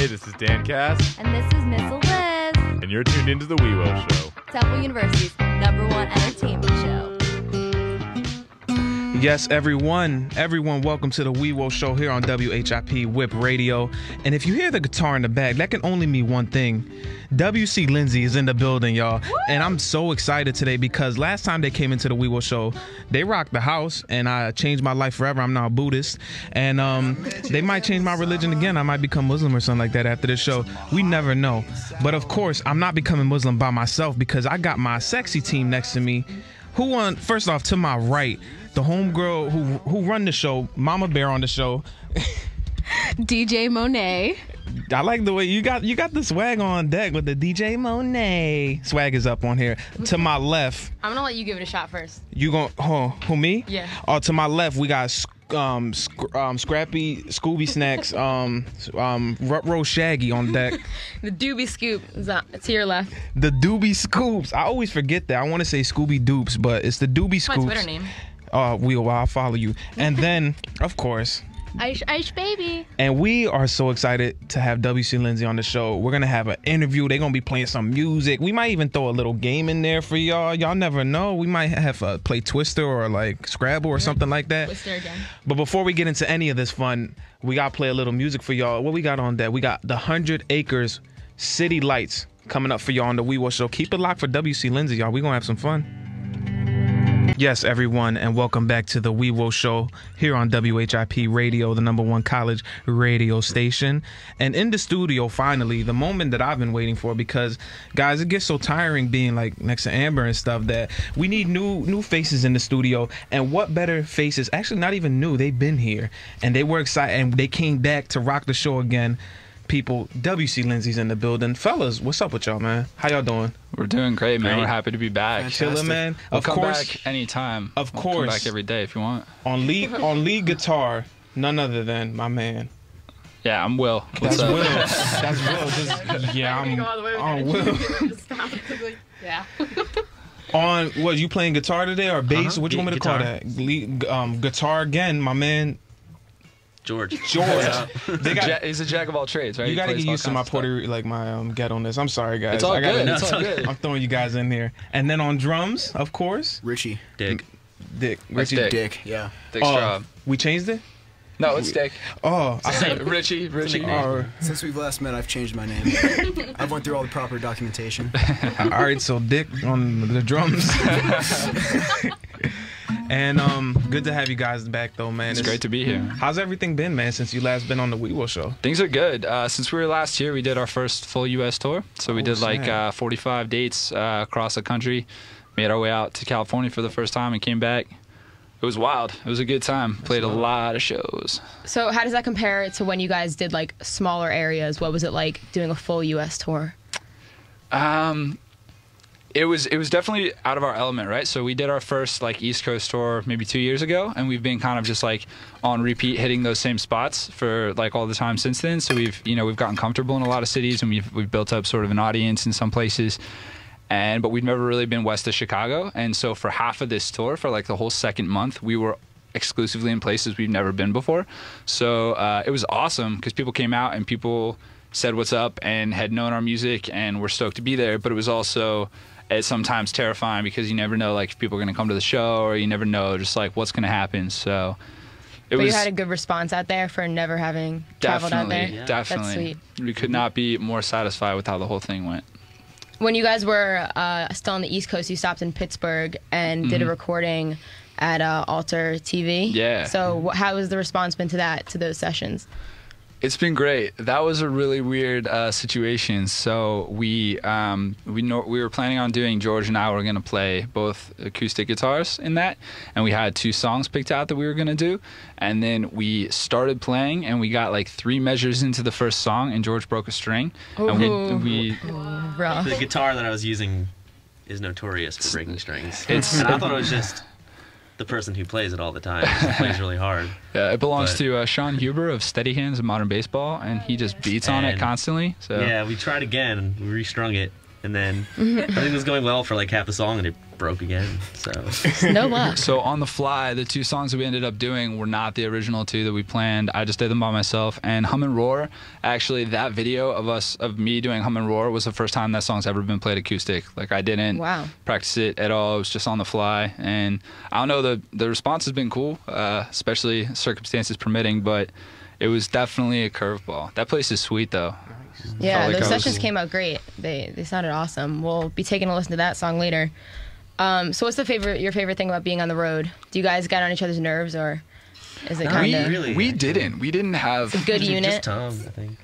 Hey, this is Dan Cass. And this is Miss Liz. And you're tuned into the Weewo Show. Temple University's #1 entertainment show. Yes, everyone, welcome to the Weewo Show here on WHIP Whip Radio. And if you hear the guitar in the back, that can only mean one thing. WC Lindsay is in the building, y'all. Woo! And I'm so excited today because last time they came into the Weewo Show, they rocked the house and I changed my life forever. I'm now a Buddhist. And they might change my religion again. I might become Muslim or something like that after this show. We never know. But of course, I'm not becoming Muslim by myself because I got my sexy team next to me. Who won? First off, to my right, the homegirl who run the show, Mama Bear on the show. DJ Monet. I like the way you got the swag on deck with the DJ Monet. Swag is up on here. To my left. I'm gonna let you give it a shot first. You going? Who me? Yeah. Oh, to my left we got Scrappy Scooby Snacks, Rutro Shaggy on deck. The Duby Scoop is to your left. The Duby Scoops. I always forget that. I want to say Scooby Doops, but it's the Duby Scoops. My Twitter name. Weewo, I'll follow you. And then, of course, Aish baby. And we are so excited to have WC Lindsay on the show. We're gonna have an interview. They're gonna be playing some music. We might even throw a little game in there for y'all. Y'all never know. We might have play Twister or like Scrabble or something like that. Twister again. But before we get into any of this fun, we gotta play a little music for y'all. What we got on that? We got the 100 Acres City Lights coming up for y'all on the Weewo Show. Keep it locked for WC Lindsay, y'all. We gonna have some fun. Yes, everyone, and welcome back to the Weewo Show here on WHIP Radio, the #1 college radio station. And in the studio, finally, the moment that I've been waiting for, because, guys, it gets so tiring being like next to Amber and stuff that we need new faces in the studio. And what better faces? Actually, not even new. They've been here, and they were excited, and they came back to rock the show again. People, WC Lindsay's in the building. Fellas, what's up with y'all, man? How y'all doing? We're doing great, man. We're happy to be back. Chilling, man. We'll come back anytime. Of course. We'll come back every day if you want. On lead guitar, none other than my man. Yeah, I'm Will. That's Will. That's Will. I'm Will. Yeah. On what, you playing guitar today or bass? What you want me to call Guitar. that? Guitar again, my man. George. Yeah. He's a jack of all trades, right? You gotta get used to my ghetto-ness. I'm sorry, guys. It's all good. It's all good. I'm throwing you guys in here. And then on drums, of course, Richie. Dick. Richie. Dick. Yeah. Dick's job. We changed it? No, it's Dick. Oh, I said Richie. Since we've last met, I've changed my name. I've went through all the proper documentation. All right, so Dick on the drums. And good to have you guys back, though, man. It's great to be here. How's everything been, man, since you last been on the Weewo Show? Things are good. Since we were last year, we did our first full U.S. tour. So we did like 45 dates across the country. Made our way out to California for the first time and came back. It was wild. It was a good time. Played a lot of shows. So how does that compare to when you guys did like smaller areas? What was it like doing a full U.S. tour? It was definitely out of our element, right? So we did our first like East Coast tour maybe 2 years ago, and we've been kind of just like on repeat hitting those same spots for like all the time since then. So we've gotten comfortable in a lot of cities, and we've built up sort of an audience in some places. But we've never really been west of Chicago. And so for half of this tour, for like the whole second month, we were exclusively in places we've never been before. So it was awesome because people came out and people said what's up and had known our music and were stoked to be there. But it was also sometimes terrifying because you never know like if people are going to come to the show, or you never know just like what's going to happen. So But you had a good response out there for never having traveled out there? Yeah. Definitely. That's sweet. We could not be more satisfied with how the whole thing went. When you guys were still on the East Coast, you stopped in Pittsburgh and did a recording at Alter TV. Yeah. So how has the response been to those sessions? It's been great. That was a really weird situation. So we were planning on doing, George and I were going to play both acoustic guitars in that, and we had 2 songs picked out that we were going to do. And then we started playing, and we got like 3 measures into the first song, and George broke a string. Ooh. And Rough. The guitar that I was using is notorious for breaking strings. And It's- I thought it was just the person who plays it all the time. He plays really hard. Yeah, it belongs to Sean Huber of Steady Hands and Modern Baseball, and he just beats on it constantly. So yeah, we tried again, and we restrung it, and then everything was going well for like half the song, and it broke again. So No luck. So on the fly, the 2 songs that we ended up doing were not the original 2 that we planned. I just did them by myself. And Hum and Roar, actually, that video of me doing Hum and Roar was the first time that song's ever been played acoustic. Like, I didn't practice it at all. It was just on the fly. And I don't know, the response has been cool, especially circumstances permitting, but it was definitely a curveball. That place is sweet, though. Yeah, those sessions came out great. They sounded awesome. We'll be taking a listen to that song later. So what's your favorite thing about being on the road? Do you guys get on each other's nerves, or is it kind of... We didn't have... a good unit? Just Tom, I think.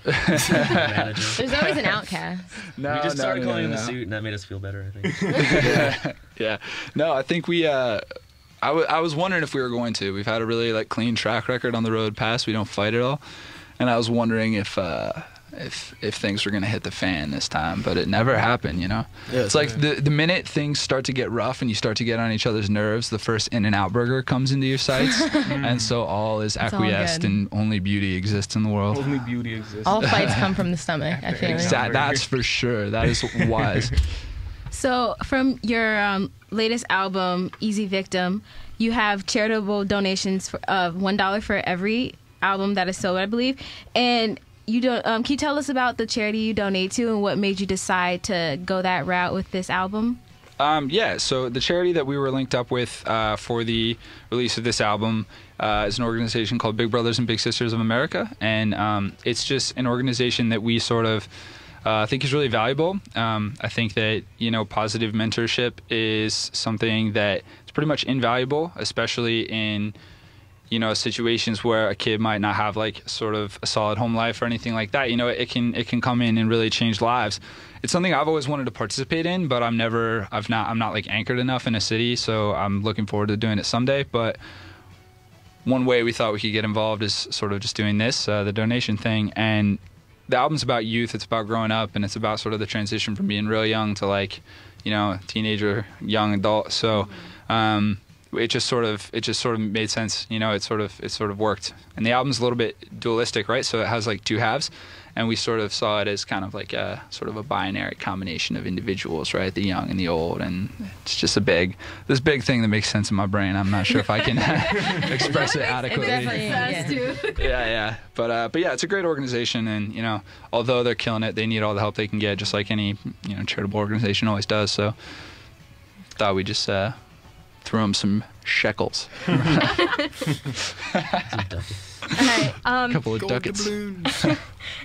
Manager. There's always an outcast. We just started calling him the suit, and that made us feel better, I think. Yeah. No, I think we... I was wondering if we were going to. We've had a really like clean track record on the road past. We don't fight at all. And I was wondering if things were going to hit the fan this time, but it never happened, you know? Yeah, it's like the minute things start to get rough and you start to get on each other's nerves, the first In-N-Out burger comes into your sights, and so all is acquiesced and only beauty exists in the world. Only beauty exists. All fights come from the stomach, I feel like. That's for sure. That is wise. So from your latest album, Easy Victim, you have charitable donations of $1 for every album that is sold, I believe. And you don't. Can you tell us about the charity you donate to and what made you decide to go that route with this album? Yeah, so the charity that we were linked up with for the release of this album is an organization called Big Brothers and Big Sisters of America. And it's just an organization that we sort of think is really valuable. I think that, positive mentorship is something that is pretty much invaluable, especially in, situations where a kid might not have like sort of a solid home life or anything like that. It can come in and really change lives. It's something I've always wanted to participate in, but I'm not like anchored enough in a city, so I'm looking forward to doing it someday. But one way we thought we could get involved is sort of just doing this, the donation thing. And the album's about youth, it's about growing up, and it's about sort of the transition from being real young to like, teenager, young adult. So it just sort of made sense, it sort of worked. And the album's a little bit dualistic, right? So it has like 2 halves, and we sort of saw it as kind of like a sort of a binary combination of individuals, right? The young and the old, and it's just this big thing that makes sense in my brain. I'm not sure if I can express it adequately. Yeah. But yeah, it's a great organization, and although they're killing it, they need all the help they can get, just like any charitable organization always does. So thought we just threw them some shekels. A couple of ducats.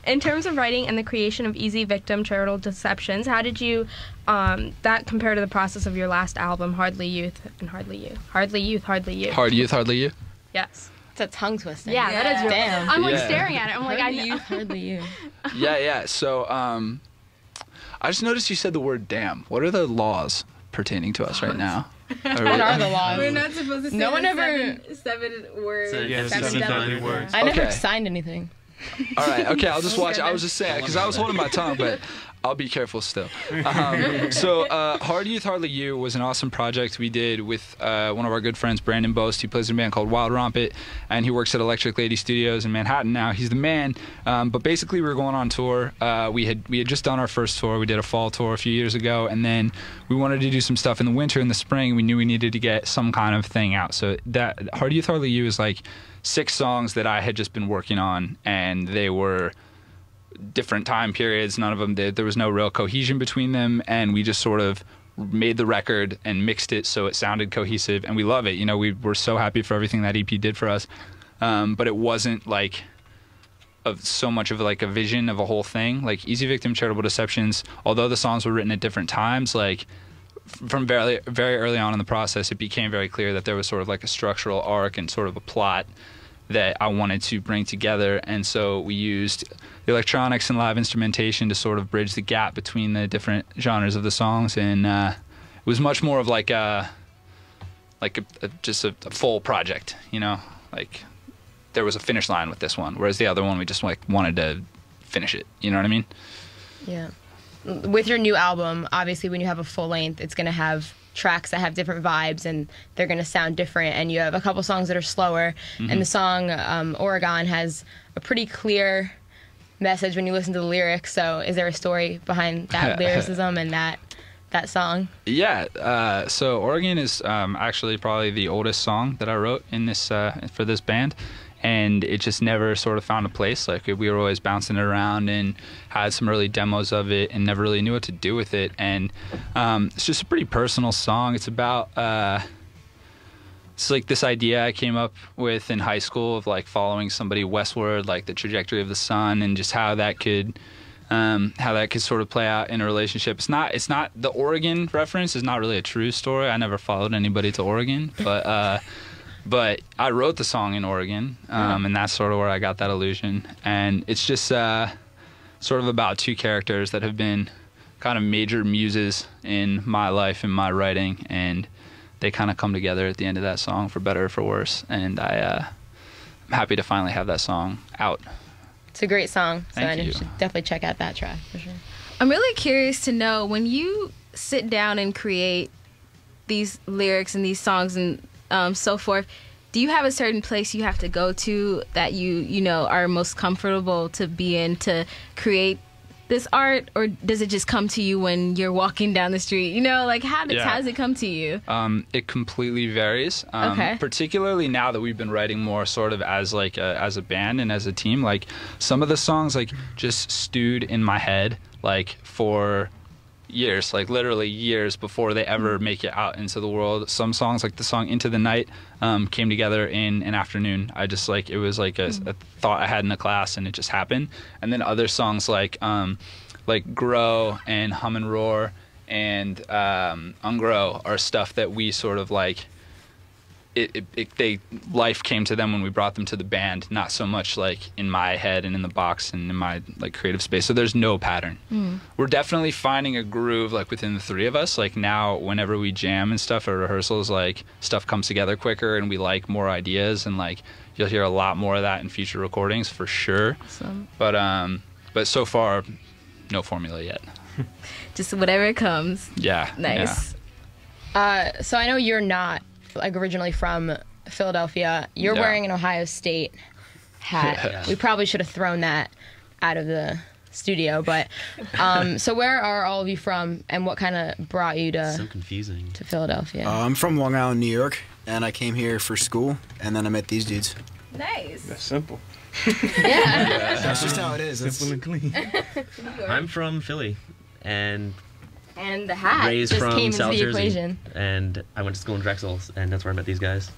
In terms of writing and the creation of Easy Victim, Charitable Deceptions, how did you that compare to the process of your last album, Hardly Youth and Hardly You? Hardly Youth, Hardly You. Hard Youth, Hardly You? Yes. It's a tongue twister. Yeah, that is real. Damn. I'm like staring at it. I'm like, Hardly you, hardly you. Yeah. So I just noticed you said the word damn. What are the laws pertaining to us right now? What are the laws? We're not supposed to say no one ever... seven words. Seven words. I never signed anything. All right, okay, I'll just watch. I was just saying, because I was holding my tongue, but I'll be careful still. So Hard Youth, Hardly You was an awesome project we did with one of our good friends, Brandon Boast. He plays in a band called Wild Rompet, and he works at Electric Lady Studios in Manhattan now. He's the man. But basically, we were going on tour. We had just done our first tour. We did a fall tour a few years ago, and then we wanted to do some stuff in the winter and the spring. We knew we needed to get some kind of thing out. So that Hard Youth, Hardly You is like 6 songs that I had just been working on, and they were different time periods. None of them there was no real cohesion between them, and we just sort of made the record and mixed it so it sounded cohesive, and we love it. We were so happy for everything that EP did for us, but it wasn't like so much of like a vision of a whole thing. Like Easy Victim, Charitable Deceptions, although the songs were written at different times, like from very, very early on in the process, it became very clear that there was sort of like a structural arc and sort of a plot that I wanted to bring together. And so we used the electronics and live instrumentation to sort of bridge the gap between the different genres of the songs. And it was much more of like just a full project, like there was a finish line with this one, whereas the other one we just like wanted to finish it. You know what I mean? Yeah. With your new album, obviously when you have a full length, it's going to have tracks that have different vibes and they're going to sound different, and you have a couple songs that are slower, and the song Oregon has a pretty clear message when you listen to the lyrics. So is there a story behind that lyricism and that that song? Yeah. So Oregon is actually probably the oldest song that I wrote in this for this band. And it just never sort of found a place. Like, we were always bouncing it around and had some early demos of it and never really knew what to do with it. And it's just a pretty personal song. It's about it's like this idea I came up with in high school of like following somebody westward, like the trajectory of the sun, and just how that could sort of play out in a relationship. It's not the Oregon reference is not really a true story. I never followed anybody to Oregon, but I wrote the song in Oregon, and that's sort of where I got that illusion. And it's just sort of about two characters that have been kind of major muses in my life and my writing, and they kind of come together at the end of that song, for better or for worse. And I'm happy to finally have that song out. It's a great song, so Thank you. should definitely check out that track for sure. I'm really curious to know, when you sit down and create these lyrics and these songs and so forth, do you have a certain place you have to go to that you know are most comfortable to be in to create this art, or does it just come to you when you're walking down the street? You know, like how does it come to you? It completely varies. Okay. Particularly now that we've been writing more sort of as like as a band and as a team. Like, some of the songs like just stewed in my head like for years, like literally years before they ever make it out into the world. Some songs, like the song Into the Night, came together in an afternoon. I just like, it was like a thought I had in a class, and it just happened. And then other songs like Grow and Hum and Roar and Ungrow are stuff that we sort of like, life came to them when we brought them to the band, not so much like in my head and in the box and in my like creative space. So there's no pattern. We're definitely finding a groove like within the three of us. Like now, whenever we jam and stuff at rehearsals, like stuff comes together quicker and we like more ideas, and like you'll hear a lot more of that in future recordings for sure. Awesome. But so far, no formula yet. Just whatever comes. Yeah. Nice. Yeah. So I know you're not like originally from Philadelphia. You're wearing an Ohio State hat. Yeah. We probably should have thrown that out of the studio, but so where are all of you from, and what kind of brought you So confusing. to Philadelphia? I'm from Long Island, New York, and I came here for school, and then I met these dudes. Nice. That's simple. That's just how it is. Simple and clean. I'm from Philly, and And the hat raised just from came into South the Jersey, equation. and I went to school in Drexel, and that's where I met these guys.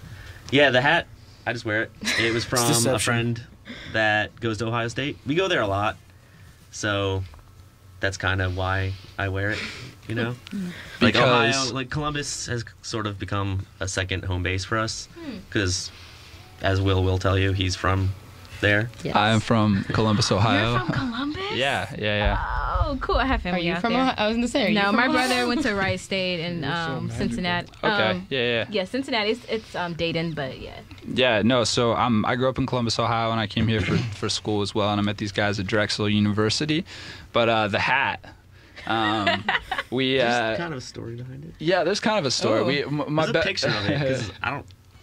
Yeah, the hat, I just wear it. It was from deception. a friend that goes to Ohio State. We go there a lot, so that's kind of why I wear it, you know? Like Because- Ohio, like Columbus has sort of become a second home base for us, because as Will tell you, he's from there. Yes. I am from Columbus, Ohio. You're from Columbus? Yeah. Oh, cool. I have Are family you out from there. Ohio? I was gonna say. Are you No, from my Ohio? brother went to Wright State in Cincinnati. Okay. Yeah. Yeah, Cincinnati. It's Dayton, but yeah. Yeah, no, so I grew up in Columbus, Ohio, and I came here for school as well, and I met these guys at Drexel University. But the hat, we... There's kind of a story behind it. yeah, there's kind of a story. Oh. There's a picture of it, because I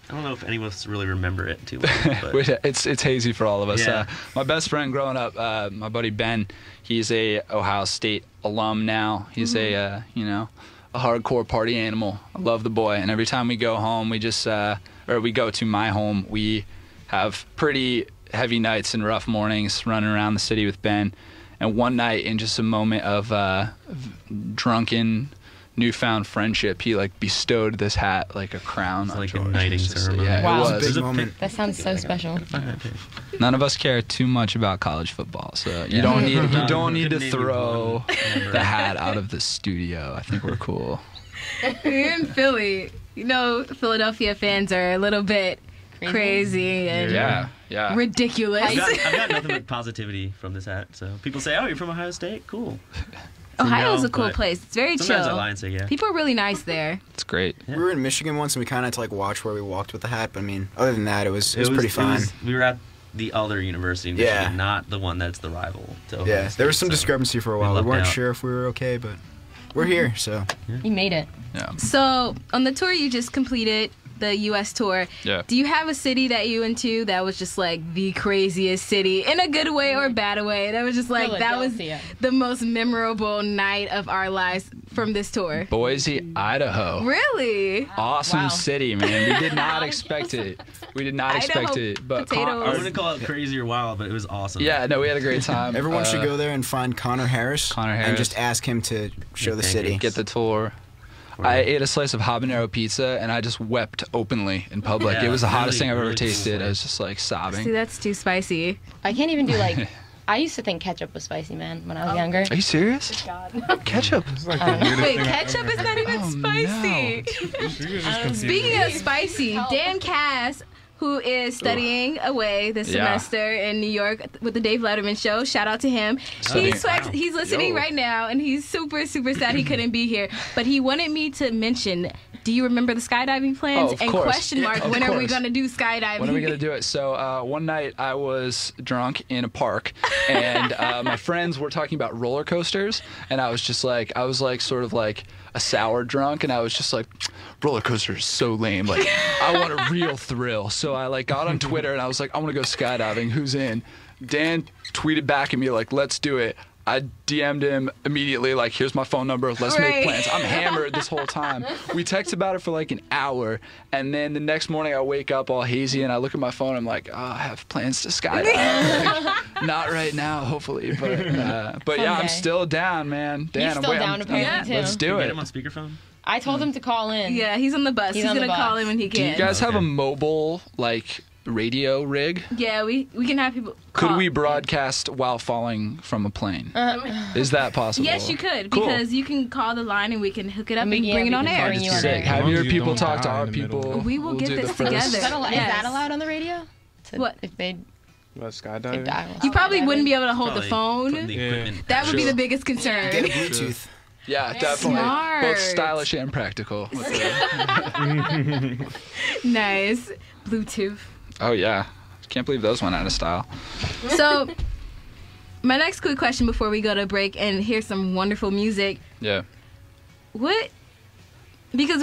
don't know if any of us really remember it too well. But it's hazy for all of us. Yeah. My best friend growing up, my buddy Ben, he's a Ohio State alum now. He's a hardcore party animal. I love the boy, and every time we go home, we just we go to my home, we have pretty heavy nights and rough mornings running around the city with Ben. And one night, in just a moment of drunken, newfound friendship, he like bestowed this hat like a crown. It's on like a George. knighting It's just- ceremony. Yeah, Wow. it It's a was. big moment. That sounds so special. None of us care too much about college football, so you don't need to Couldn't to name you throw one member. the hat out of the studio. I think we're cool. You're in Philly. You know, Philadelphia fans are a little bit crazy and Yeah. ridiculous. I've got nothing but positivity from this hat. So people say, "Oh, you're from Ohio State? Cool." Ohio's No, a cool but place. It's very Sometimes I chill. lie and say, "Yeah." People are really nice there. It's great. We were in Michigan once, and we kind of had to like watch where we walked with the hat. But I mean, other than that, it was pretty fine. We were at the other university in Michigan, Yeah. not the one that's the rival to Ohio Yeah, State, there was some so discrepancy for a while. We lucked weren't out. sure if we were okay, but we're here, so. You made it. Yeah. So, on the tour you just completed, the U.S. tour. Yeah. Do you have a city that you went to that was just like the craziest city in a good way or bad way? That was just like that was Philadelphia. the most memorable night of our lives from this tour. Boise, Idaho. Really? Awesome Wow. city, man. We did not expect it. We did not expect Idaho it. But potatoes. I wouldn't call it crazy or wild, but it was awesome. yeah, no, we had a great time. Everyone should go there and find Connor Harris. Connor And Harris. just ask him to show the Get city. pancakes. Get the tour. I ate a slice of habanero pizza and I just wept openly in public. Yeah, it was the hottest thing I've ever really cool tasted. I place. was just like See, sobbing. that's too spicy. I can't even do like. I used to think ketchup was spicy, man, when I was younger. Are you serious? Ketchup. It's like the weirdest Wait, thing I've ketchup ever is not even Oh, spicy. heard. She was just confused. Speaking of spicy, Dan Cass, who is studying away this Yeah. semester in New York with the Dave Letterman Show. Shout out to him. Studying. He's listening Yo. right now, and he's super, super sad he couldn't be here. But he wanted me to mention, do you remember the skydiving plans? Oh, of and course. question mark, Of when are we course. going to do skydiving? When are we gonna do it? So one night I was drunk in a park, and my friends were talking about roller coasters, and I was sort of like a sour drunk, and I was just like, roller coasters so lame. Like I want a real thrill. So I like got on Twitter and I was like, I want to go skydiving. Who's in? Dan tweeted back at me like, let's do it. I DM'd him immediately, like, here's my phone number, let's Right. make plans. I'm hammered this whole time. We text about it for like an hour, and then the next morning I wake up all hazy and I look at my phone, I'm like, oh, I have plans to skydive. Like, not right now, hopefully, but yeah, I'm Someday. still down, man. Dan, He's still down apparently, too. Let's do Get it. him on speakerphone. I told him to call in. Yeah, he's on the bus. He's He's on going the to call bus. him when he Do can. you guys have a Okay. mobile, like, radio rig? Yeah, we can have people Could call. we broadcast while falling from a plane? Is that possible? Yes, you could, Cool. because you can call the line and we can hook it up and Yeah, bring it we on can air. bring you on Sick. air. Have As long your as you people don't talk to die our in the middle. people. We will We'll get do this the first. together. Is that Yes. allowed on the radio? What? If they What, could skydiving? dial. You probably wouldn't be able to hold the Probably phone. putting the Yeah. equipment That would be Sure. the biggest concern. Get a Bluetooth. Yeah, definitely. Smart. Both stylish and practical. Nice. Bluetooth. Oh yeah, can't believe those went out of style. So, my next quick question before we go to break and hear some wonderful music. Yeah. What? Because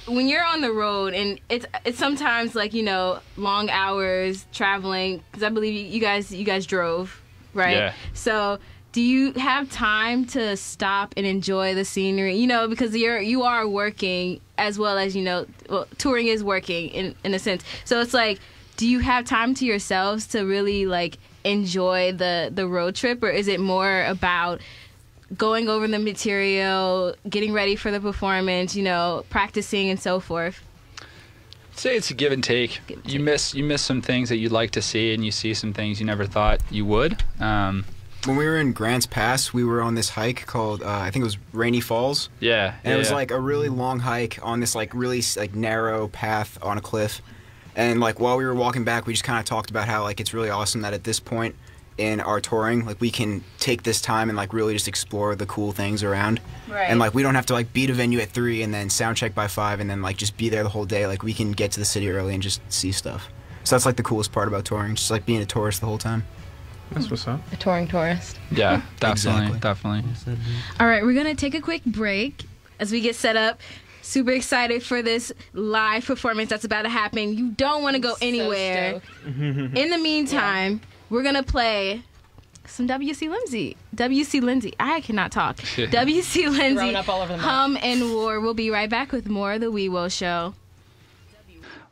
when you're on the road and it's sometimes like, you know, long hours traveling, because I believe you guys drove, right? Yeah. So do you have time to stop and enjoy the scenery? You know, because you are working as well as, you know, well, touring is working in a sense. So it's like, do you have time to yourselves to really like enjoy the road trip, or is it more about going over the material, getting ready for the performance, you know, practicing and so forth? I'd say it's a give and take. Give and You take. miss some things that you'd like to see, and you see some things you never thought you would. When we were in Grants Pass, we were on this hike called, I think it was Rainy Falls. Yeah. And it was like a really long hike on this like really like narrow path on a cliff. And like while we were walking back, we just kind of talked about how like it's really awesome that at this point in our touring, like we can take this time and like really just explore the cool things around. Right. And like we don't have to like be at a venue at 3 and then sound check by 5 and then like just be there the whole day. Like we can get to the city early and just see stuff. So that's like the coolest part about touring, just like being a tourist the whole time. That's what's up. A touring tourist. Yeah, definitely, Exactly. definitely. All right, we're going to take a quick break as we get set up. Super excited for this live performance that's about to happen. You don't want to go anywhere. In the meantime, we're going to play some WC Lindsay. I cannot talk. WC Lindsay. Thrown up all over the map. Hum and War. We'll be right back with more of the Weewo Show.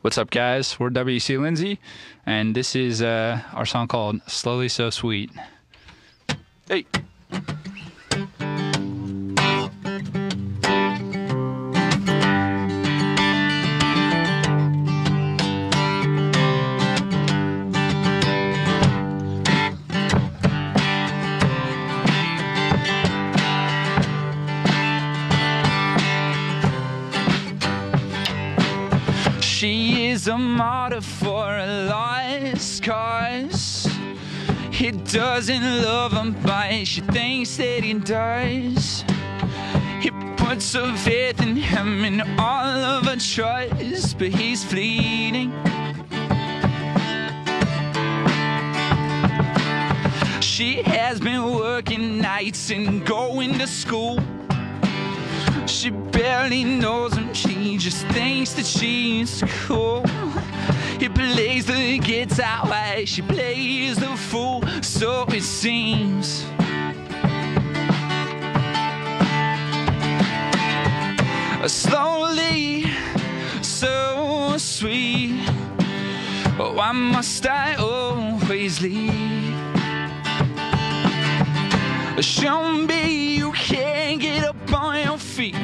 What's up, guys? We're WC Lindsay, and this is our song called "Slowly So Sweet." Hey. She is a martyr for a lost cause. He doesn't love him, but she thinks that he does. He puts her faith in him and all of her trust, but he's fleeting. She has been working nights and going to school, She barely knows him, she just thinks that she's cool. He plays the guitar while she plays the fool, so it seems. Slowly, so sweet. Why must I always leave? Show me you can't get up on your feet,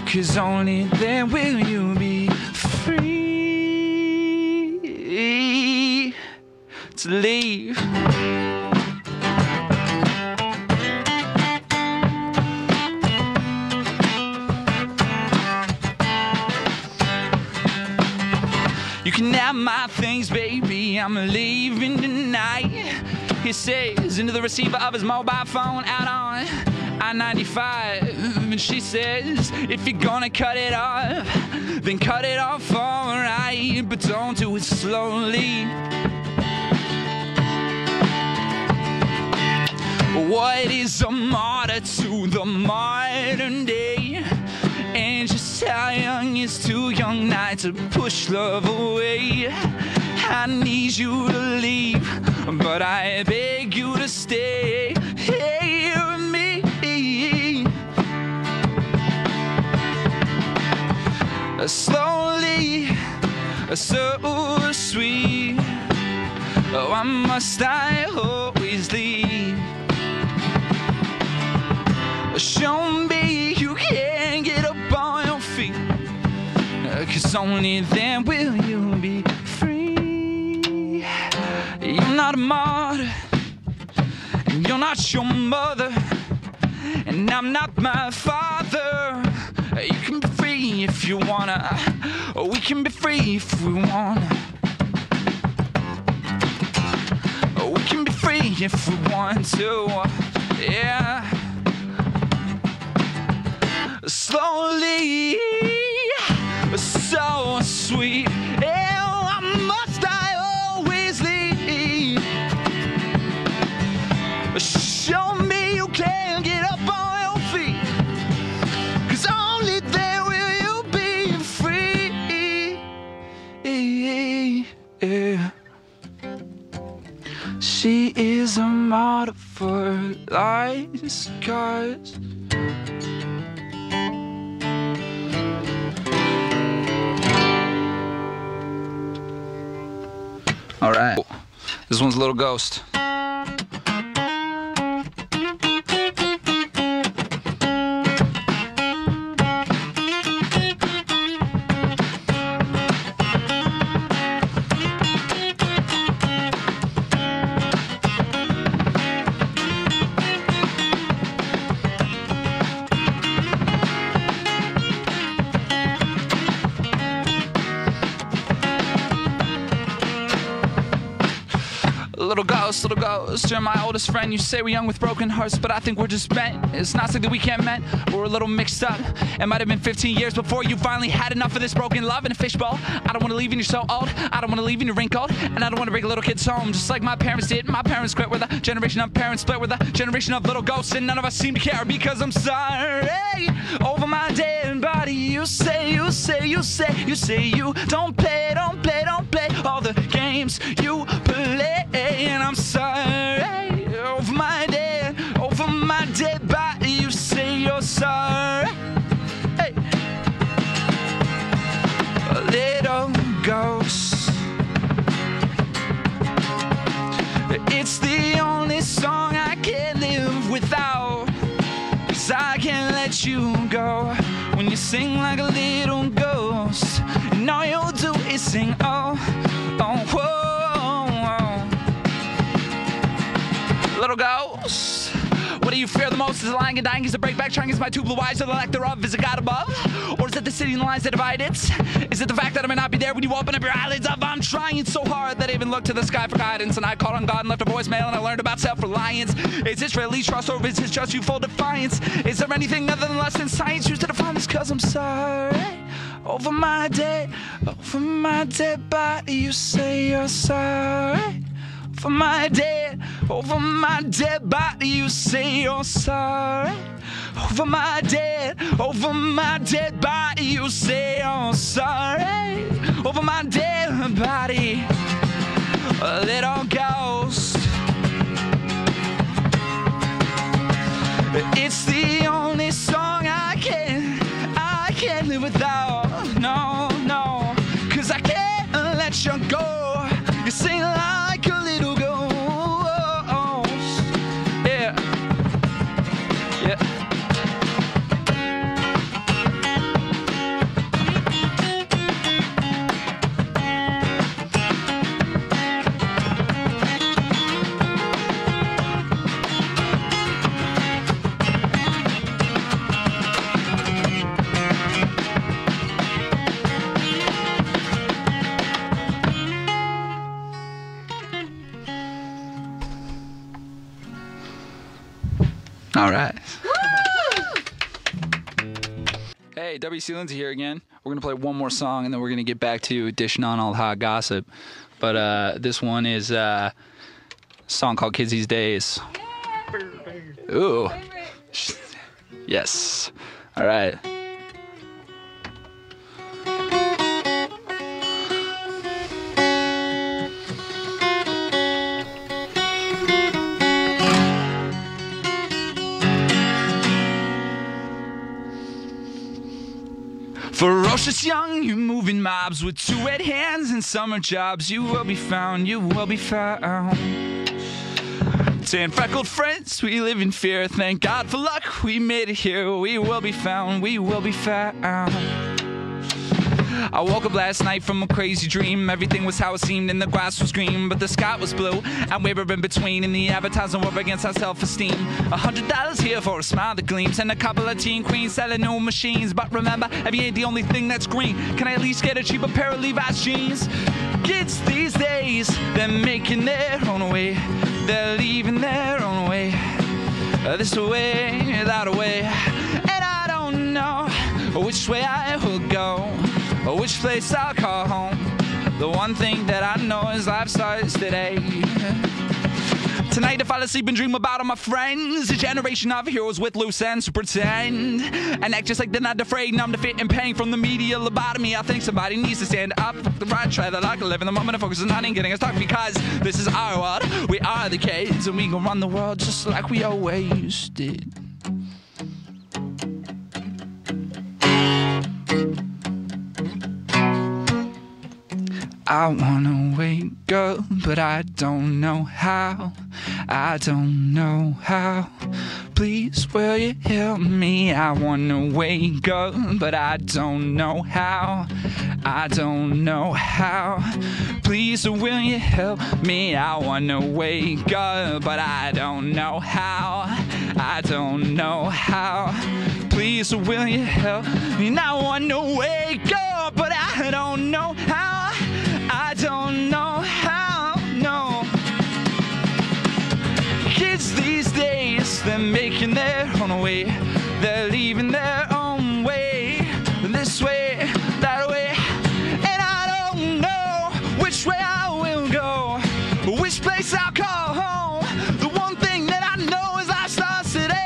'cause only then will you be free to leave. You can have my things, baby, I'm leaving tonight. He says into the receiver of his mobile phone out on I-95. And she says, if you're gonna cut it off, then cut it off alright, but don't do it slowly. What is a martyr to the modern day? And just how young is too young not to push love away. I need you to leave, but I beg you to stay. Hear me. Slowly, so sweet. Why must I always leave? Show me you can't get up on your feet, 'cause only then will you be free. You're not a martyr, and you're not your mother, and I'm not my father. You can be free if you wanna, we can be free if we wanna. We can be free if we want to, yeah. Slowly, so sweet. Why must I always leave? Show me you can get up on your feet, 'cause only then will you be free. Yeah. She is a martyr for lies, 'cause all right, this one's a little ghost. Little ghost, you're my oldest friend. You say we're young with broken hearts, but I think we're just bent. It's not something we can't mend. We're a little mixed up. It might have been 15 years before you finally had enough of this broken love in a fishbowl. I don't want to leave and you're so old. I don't want to leave and you're wrinkled. And I don't want to bring little kids home, just like my parents did. My parents quit with a generation of parents split with a generation of little ghosts, and none of us seem to care because I'm sorry. Over my dead body, you say you don't play all the games you play, and I'm sorry. Over my dead body, you say you're sorry. Hey, a little ghost. It's the only song I can't live without, 'cause I can't let you go when you sing like a little ghost, and all you'll do is sing, oh, whoa. Little ghost, what do you fear the most? Is it lying and dying? Is it break back trying? Is my two blue eyes or the lack thereof? Is it God above? Or is it the city and the lines that divide it? Is it the fact that I may not be there when you open up your eyelids up? I'm trying so hard that I even looked to the sky for guidance, and I called on God and left a voicemail, and I learned about self-reliance. Is this really trust, or is this just you full defiance? Is there anything other than less than science used to define this? 'Cause I'm sorry. Over my dead body, you say you're sorry. over my dead body, you say you're sorry. Over my dead body, you say you're sorry. Over my dead body, a little ghost. It's the only song I can't live without. No, 'cause I can't let you go. You sing like a little ghost. Yeah. All right. Hey, WC Lindsay here again. We're going to play one more song, and then we're going to get back to dishing on all the hot gossip. But this one is a song called Kids These Days. Ooh. Yes. All right. Ferocious young, you moving mobs with 2 red hands and summer jobs. You will be found, you will be found. 10 freckled friends, we live in fear. Thank God for luck, we made it here. We will be found, we will be found. I woke up last night from a crazy dream. Everything was how it seemed and the grass was green, but the sky was blue and we were in between. And the advertising war against our self-esteem. $100 here for a smile that gleams, and a couple of teen queens selling new machines. But remember, heavy ain't the only thing that's green. Can I at least get a cheaper pair of Levi's jeans? Kids these days, they're making their own way. They're leaving their own way. This way, that way. And I don't know which way I will go, or which place I'll call home. The one thing that I know is life starts today. Tonight I fall asleep and dream about all my friends. A generation of heroes with loose ends who pretend and act just like they're not afraid, numb to fit and pain from the media lobotomy. I think somebody needs to stand up, fuck the right, try that I can live in the moment and focus on not getting us stuck, because this is our world. We are the kids and we gon' run the world just like we always did. I wanna wake up, but I don't know how. I don't know how. Please, will you help me? I wanna wake up, but I don't know how. I don't know how. Please, will you help me? I wanna wake up, but I don't know how. I don't know how. Please, will you help me? I wanna wake up, but I don't know how. I don't know how, no. Kids these days, they're making their own way. They're leaving their own way. This way, that way. And I don't know which way I will go, which place I'll call home. The one thing that I know is life starts today.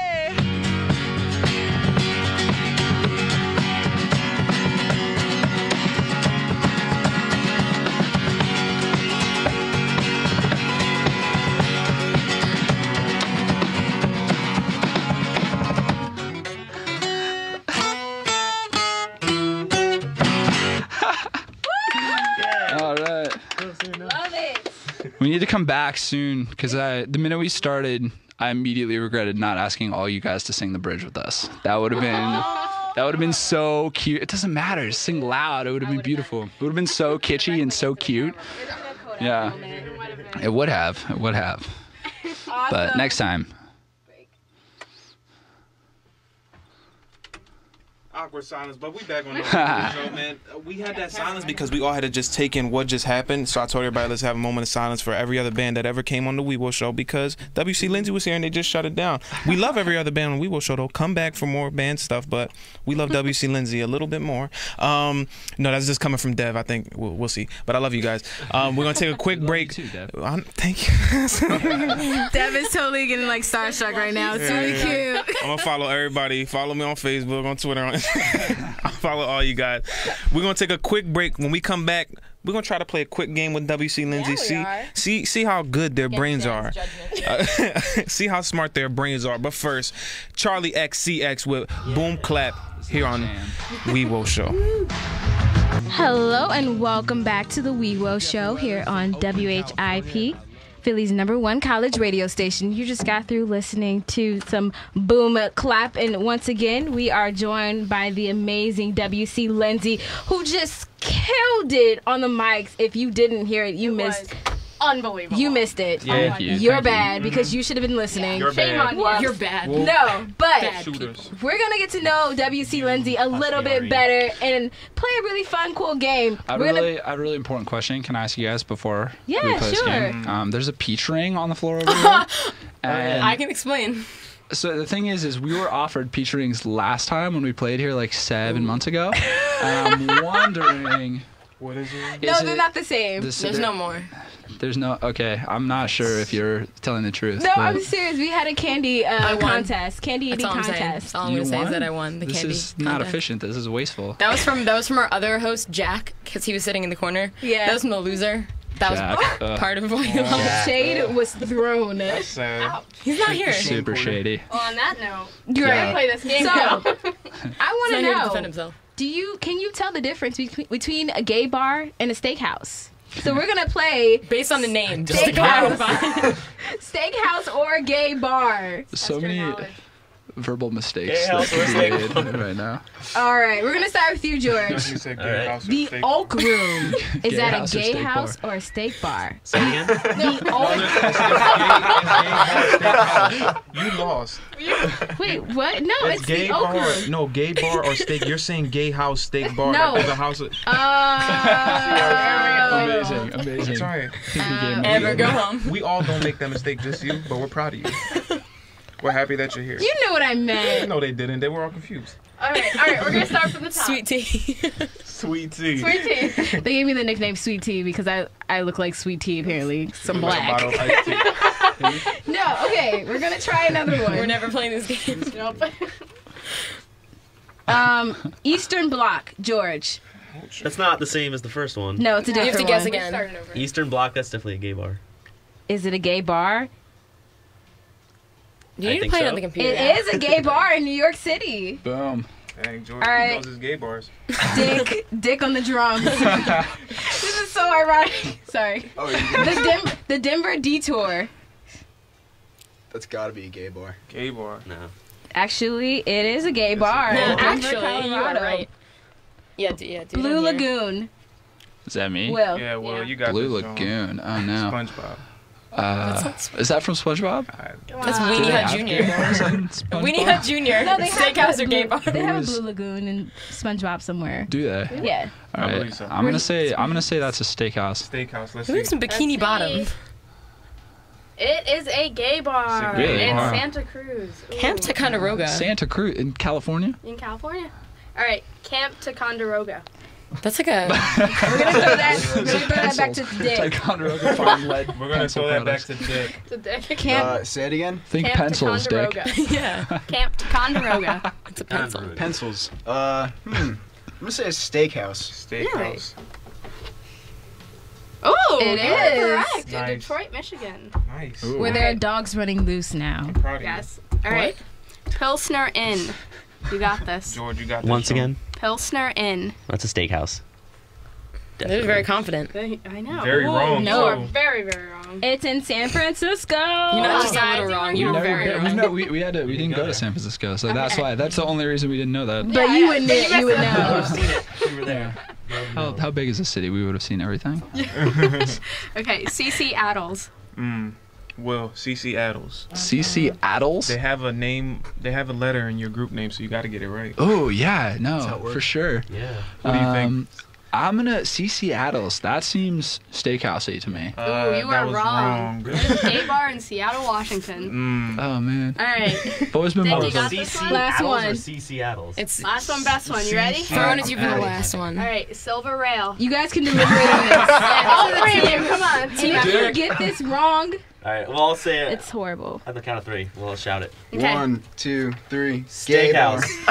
We need to come back soon, because the minute we started, I immediately regretted not asking all you guys to sing the bridge with us. That would have been so cute. It doesn't matter. Just sing loud. It would have been beautiful. It would have been so kitschy and so cute. Yeah, it would have. It would have. But next time. Awkward silence, but we back on the show, man. We had that silence because we all had to just take in what just happened. So I told everybody, let's have a moment of silence for every other band that ever came on the Weewo show because WC Lindsay was here and they just shut it down. We love every other band on the Weewo show, though. Come back for more band stuff, but we love WC Lindsay a little bit more. No, that's just coming from Dev. I think we'll see. But I love you guys. We're gonna take a quick break. You too, Dev. Thank you. Dev is totally getting like starstruck right now. It's really cute. I'm gonna follow everybody. Follow me on Facebook, on Twitter, on I'll follow all you guys. We're gonna take a quick break. When we come back, we're gonna try to play a quick game with WC Lindsay. See how good their brains are. See how smart their brains are. But first, Charlie XCX with Boom Clap here on Weewo Show. Hello and welcome back to the Weewo Show here on WHIP, Philly's #1 college radio station. You just got through listening to some Boom Clap, and once again, we are joined by the amazing WC Lindsay, who just killed it on the mics. If you didn't hear it, you missed. Unbelievable. You missed it. Yeah, thank you. You're bad because you should have been listening. You're Shame bad. on you. You're bad. No, but Shooters. we're gonna get to know WC Lindsay a little bit better and play a really fun, cool game. I have a really important question. Can I ask you guys before we play this sure. game? There's a peach ring on the floor over here. And I can explain. so the thing is we were offered peach rings last time when we played here like 7 months ago. And I'm wondering. What is it? No, they're not the same. There's no more. There's no. Okay, I'm not sure if you're telling the truth. No, but I'm serious. We had a candy won. contest, candy That's eating all I'm saying. contest. That's all I'm gonna You say is won? that I won the This candy. is not contest. efficient. This is wasteful. That was from our other host Jack, because he was sitting in the corner. Yeah. That was from the loser. That Jack, was part of what he lost. Jack. Shade was thrown. That's sad. He's not here. Super shady. Well, on that note, You're Yeah. right. play this game. So, I He's want not to here to defend know. himself. Can you tell the difference between a gay bar and a steakhouse? So we're gonna play Based on the name. Just to Steakhouse. clarify. steakhouse or gay bar. So many verbal mistakes Gay that house or could be steak? made right now. All right, we're gonna start with you, George. You said gay Alright. house or The steak. Oak Room. Is Gay that house a or gay steak house bar? or a steak bar? Say it again. The Oak. You lost. Wait, what? No, it's gay the Oak bar. Room. No, gay bar or steak. You're saying gay house, steak bar. No. Like there's a house. Of, Amazing, amazing. it's alright. Ever go home. We all don't make that mistake, just you. But we're proud of you. We're happy that you're here. You know what I meant. No, they didn't. They were all confused. All right, we're gonna start from the top. Sweet tea. Sweet tea. Sweet tea. They gave me the nickname Sweet Tea because I look like Sweet Tea apparently. Some Like a black. bottle of iced tea. No, okay, we're gonna try another one. We're never playing this game. Nope. Eastern Bloc, George. That's not the same as the first one. No, it's a You have different to guess one. again. Starting over. Eastern Bloc, that's definitely a gay bar. Is it a gay bar? You I need to think play it so. on the computer. It is a gay bar in New York City. Boom. Dang, George, All right. he knows his gay bars. Dick on the drums. This is so ironic. Sorry. Oh, The Denver Detour. that's got to be a gay bar. Gay bar. No. Actually, it is a gay bar. No, in Denver, actually, you are Colorado. right. Yeah, dude. Blue Lagoon. Is that me? Will. Yeah, well, Yeah. you got Blue this, John. Lagoon. Oh no. SpongeBob. Is that from SpongeBob? That's Do Weenie they Hut have Jr. gay bars in SpongeBob? Weenie Hut Jr. No, they have Steakhouse a or gay blue- bar. They have a Who's- Blue Lagoon and SpongeBob somewhere. Do they? Yeah. All I right. believe so. I'm gonna say that's a steakhouse. Steakhouse. Let's Who has see. some bikini Let's bottom? see. It is a gay bar. It's a gay in bar. Santa Cruz. Ooh. Camp Ticonderoga. Santa Cruz in California. In California. All right, Camp Ticonderoga. That's like a. We're gonna throw that back to Dick. Ticonderoga farm lead. We're gonna pencil throw that back powders. to Dick. It's a dick. Camp. Say it again. Think Camp pencils, Dick. Ticonderoga. Yeah. Camp Ticonderoga. It's a pencil. Pencils. I'm gonna say a steakhouse. Steakhouse. Oh, It you're is. correct. In Nice. Detroit, Michigan. Nice. Ooh. Where there are dogs running loose now. Proud of Yes. All right. Pilsner Inn. You got this. you. George, you got this. Once John. again, Pilsner Inn. that's a steakhouse. They're very confident. I know. Very wrong. no. You are very, very wrong. It's in San Francisco. You're not just a guys, little wrong. you You were were very very wrong. No, we didn't go to San Francisco, so that's why. That's the only reason we didn't know that. But you would know. You would know. We were there. How big is the city? We would have seen everything. Okay, CC Addles. Will, CC Addles. CC Addles? They have a name. They have a letter in your group name, so you got to get it right. Oh, yeah. No, how it works. for sure. Yeah. What do you think? I'm going to CC Addles. That seems steakhousey to me. Ooh, you that are was wrong. There's a gay bar in Seattle, Washington. Oh, man. All right. Always been Think more you of got a... this CC one? Last Addles one. or CC Addles? It's Last one, best one. You ready? throwing it to you for the last one. All right. Silver rail. You guys can deliberate on this. All three of you. Come on. And if you get this wrong, All right, well, I'll say it it's horrible. at the count of 3. We'll shout it. Okay. 1, 2, 3. Gay bar. Steakhouse.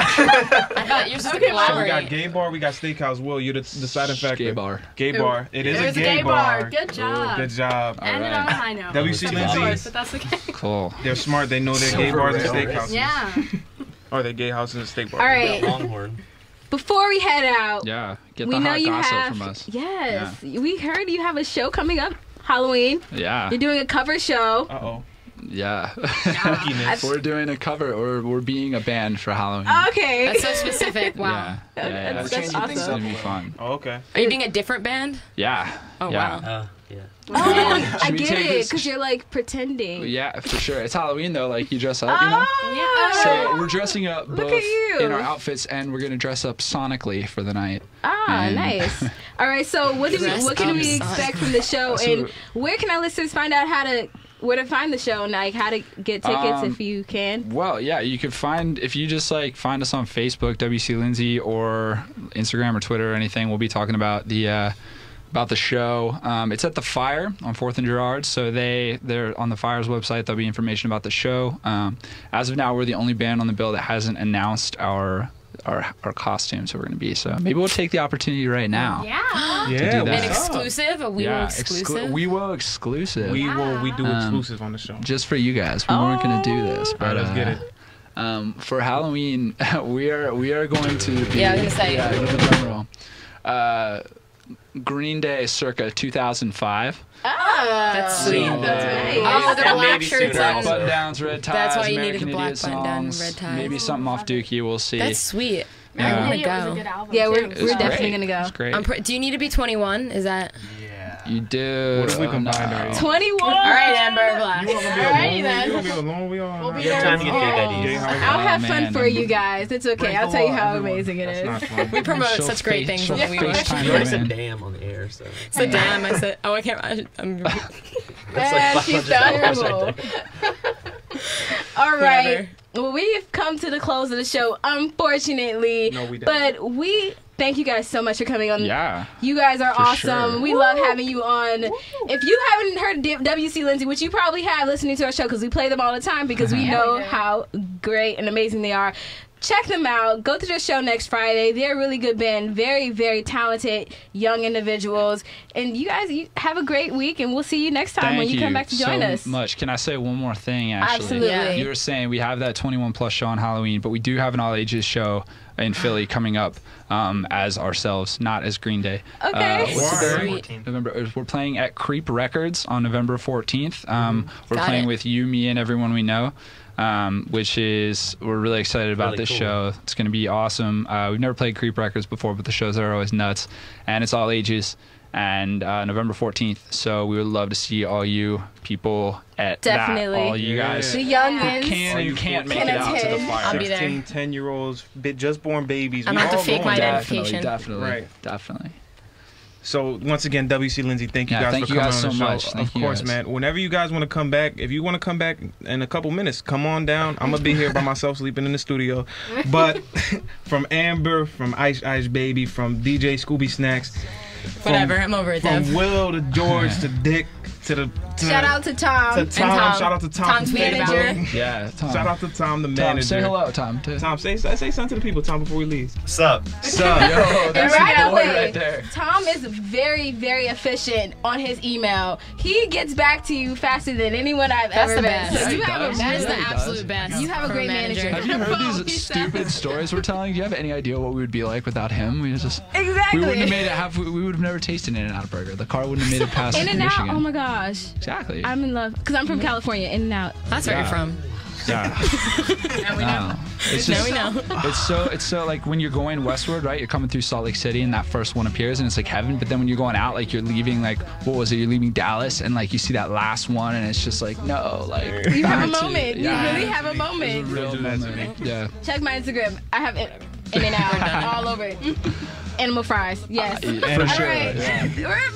I thought you're supposed to So we got collaborate. gay bar, we got steakhouse. Will, you're the deciding factor. Gay bar. Gay bar. It is There's a gay bar. bar. Good job. Good job. Ended on a high note. WC Except for Lindsay. yours, but that's okay. Cool. They're smart. They know they're gay Silver bars and rail. steakhouses. Yeah. Or they're gay houses and steak bars. All right. Longhorn. Before we head out, Yeah. Get we the know hot you gossip have. from us. Yes, we heard you have a show coming up. Halloween. Yeah. You're doing a cover show. Uh-oh. Yeah. Spookiness. We're doing a cover, or we're being a band for Halloween. Okay. That's so specific. Wow. Yeah. Yeah, yeah. That's It's awesome. gonna be fun. Oh, okay. Are you being a different band? Yeah. Oh, yeah. wow. Yeah. Oh, I Should we get take it, this- because you're like pretending. Yeah, for sure. It's Halloween though, like you dress up, you know? Oh, So we're dressing up Look both at you. in our outfits, and we're gonna dress up sonically for the night. And- nice. All right, so what can we expect from the show, So- and where can our listeners find out where to find the show, and like how to get tickets if you can? Well, yeah, you can if you just like find us on Facebook, WC Lindsay, or Instagram or Twitter or anything. We'll be talking about the show. It's at the Fire on 4th and Girard, so they're on the Fire's website. There'll be information about the show. As of now, we're the only band on the bill that hasn't announced our costumes we're going to be. So maybe we'll take the opportunity right now. Yeah. Yeah. do that. An what's up? exclusive? A Weewo exclusive? Weewo exclusive. We do exclusive on the show. Just for you guys. We weren't going to do this, All but right, let's get it. for Halloween, we are going to be. Yeah, I was gonna say. Yeah, give the drum roll. Green Day, circa 2005. That's sweet. So, That's nice. Oh, the And black maybe shirts sooner. on. Button downs, red ties. That's why you American needed the black Idiot button-down and songs, red ties. Maybe something off Dookie. We'll see. That's sweet. Yeah. I want It was a to good go. album. Yeah, too. we're It's definitely great. gonna go. It's great. Do you need to be 21? Is that? You do. What if we combined our age? 21. All right, Amber Black. Alrighty then. You gonna be alone? We all. We'll be You have time to get fake Gay IDs. houses. I'll have Oh, fun man. for you guys. It's okay. Break I'll the tell you law, how everyone. amazing it That's is. not fun. We promote She'll such great face- things she'll on the FaceTime Weewo. You you already said in. damn on the air, so. So damn, I said, oh, I can't. I'm That's like She's 500 dollars terrible. right there. All right. Whatever. Well, we've come to the close of the show, unfortunately. No, we didn't. But we thank you guys so much for coming on. Yeah. You guys are For awesome. sure. We love having you on. If you haven't heard WC Lindsay, which you probably have listening to our show because we play them all the time because we know how great and amazing they are. Check them out. Go to their show next Friday. They're a really good band. Very, very talented young individuals. And you guys, you have a great week, and we'll see you next time when you come back to join so us. much. Can I say one more thing, actually? Absolutely. Yeah. You were saying we have that 21 plus show on Halloween, but we do have an all ages show in Philly coming up as ourselves, not as Green Day. Okay. What's the Why? date? November. We're playing at Creep Records on November 14th. We're Got playing it. with you, me, and everyone we know. Which is, we're really excited about Really this cool. show. It's going to be awesome. We've never played Creep Records before, but the shows are always nuts, and it's all ages. And November 14th, so we would love to see all you people at Definitely. that. All you guys The who youngins. can and can't make it out to the fire. I'll be there. 16, 10-year-olds, just born babies. I'm We gonna have to all fake my going. identification. Definitely. Right. So once again, WC Lindsay, thank you Yeah, guys thank for you coming guys on the so show. much. Thank Of you course, guys. man. Whenever you guys want to come back, if you want to come back in a couple minutes, come on down. I'm gonna be here by myself, sleeping in the studio. But from Amber, from Ice Ice Baby, from DJ Scooby Snacks, Whatever, I'm over it, from Dev. Will to George to Dick to Shout out to Tom. to Tom. Tom. Shout out to Tom. Tom's from manager. Facebook. Yeah, Tom. Shout out to Tom, the Tom, manager. say hello, Tom. Too. Tom, say something to the people, Tom, before we leave. Sup? Sup? Yo, that's right your boy away. right there. Tom is very, very efficient on his email. He gets back to you faster than anyone I've That's ever the met. best. So Yeah, you he have does. a That is the Yeah, he absolute does. best. You have a from great manager. Have you heard He these said. stupid stories we're telling? Do you have any idea what we would be like without him? We just Exactly. we wouldn't have made it. We would have never tasted In-N-Out burger. The car wouldn't have made it past In and out. Michigan. Oh my gosh. Exactly. I'm in love because I'm from California. In and out. That's where you're Yeah. from. Yeah. Now we know. It's Now just, we know. it's so like when you're going westward, right? You're coming through Salt Lake City and that first one appears and it's like heaven. But then when you're going out, like you're leaving, like what was it? You're leaving Dallas and like you see that last one and it's just like no, like You have a back to- moment. yeah. You really have a It's a moment. real moment. Yeah. Check my Instagram. I have In-N-Out all over it. Animal fries, yes. For All sure. right, Yeah.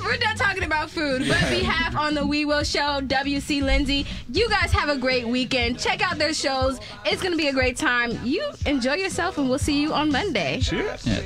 we're done talking about food. But on behalf on the Weewo Show, WC Lindsay, you guys have a great weekend. Check out their shows. It's gonna be a great time. You enjoy yourself, and we'll see you on Monday. Cheers. Yeah.